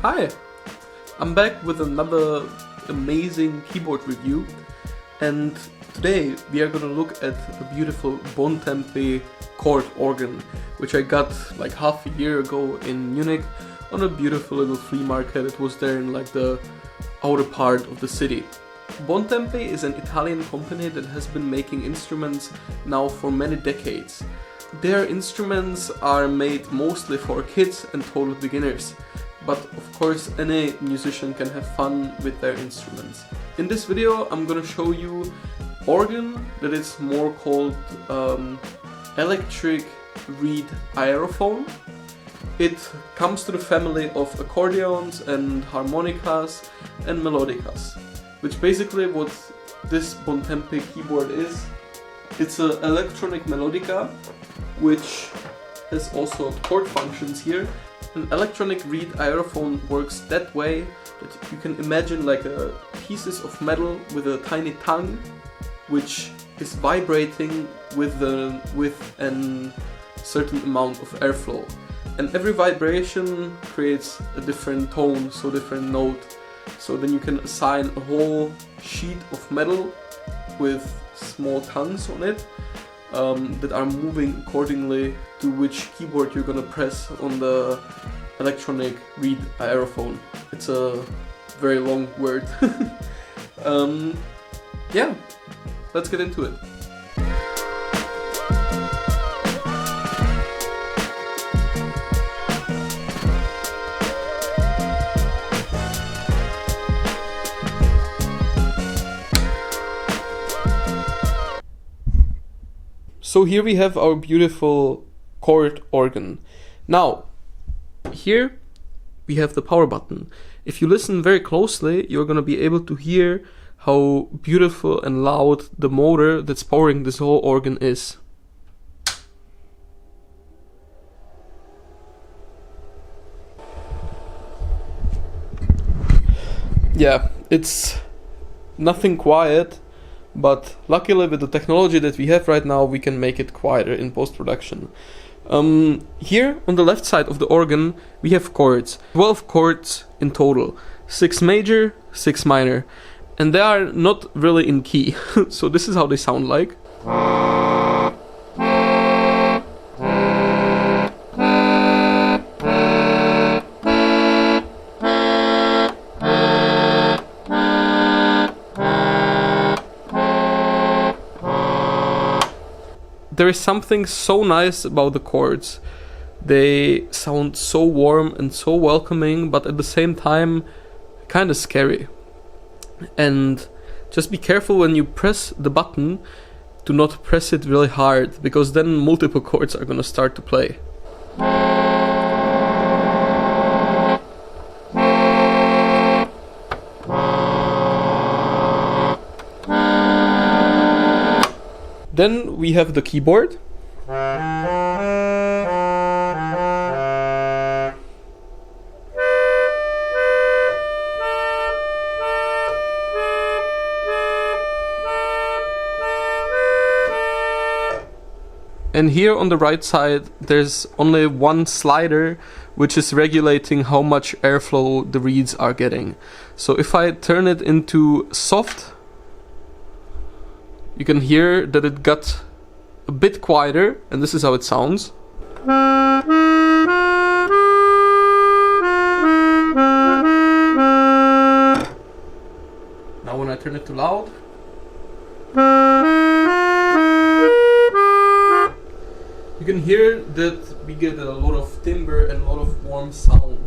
Hi! I'm back with another amazing keyboard review, and today we are gonna look at the beautiful BONTEMPI chord organ, which I got like half a year ago in Munich on a beautiful little flea market. It was there in like the outer part of the city. BONTEMPI is an Italian company that has been making instruments now for many decades. Their instruments are made mostly for kids and total beginners, but of course any musician can have fun with their instruments. In this video I'm gonna show you organ that is more called electric reed aerophone. It comes to the family of accordions and harmonicas and melodicas, which basically what this BONTEMPI keyboard is. It's an electronic melodica which has also chord functions here. An electronic reed aerophone works that way that you can imagine like pieces of metal with a tiny tongue which is vibrating with a certain amount of airflow. And every vibration creates a different tone, so different note. So then you can assign a whole sheet of metal with small tongues on it that are moving accordingly to which keyboard you're gonna press on the electronic reed aerophone. It's a very long word. Yeah, let's get into it. So here we have our beautiful chord organ. Now, here we have the power button. If you listen very closely, you're gonna be able to hear how beautiful and loud the motor that's powering this whole organ is. Yeah, it's nothing quiet, but luckily with the technology that we have right now, we can make it quieter in post-production. Here on the left side of the organ, we have chords. 12 chords in total. 6 major, 6 minor. And they are not really in key. So this is how they sound like. There is something so nice about the chords. They sound so warm and so welcoming, but at the same time kind of scary. And just be careful when you press the button to not press it really hard, because then multiple chords are gonna start to play. Then we have the keyboard. And here on the right side there's only one slider which is regulating how much airflow the reeds are getting. So if I turn it into soft, you can hear that it got a bit quieter, and this is how it sounds. Now when I turn it to loud, you can hear that we get a lot of timbre and a lot of warm sound.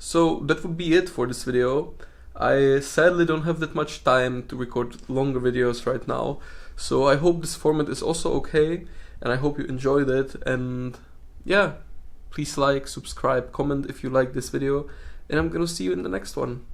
So that would be it for this video. I sadly don't have that much time to record longer videos right now, so I hope this format is also okay, and I hope you enjoyed it. And yeah, please like, subscribe, comment if you like this video, and I'm gonna see you in the next one.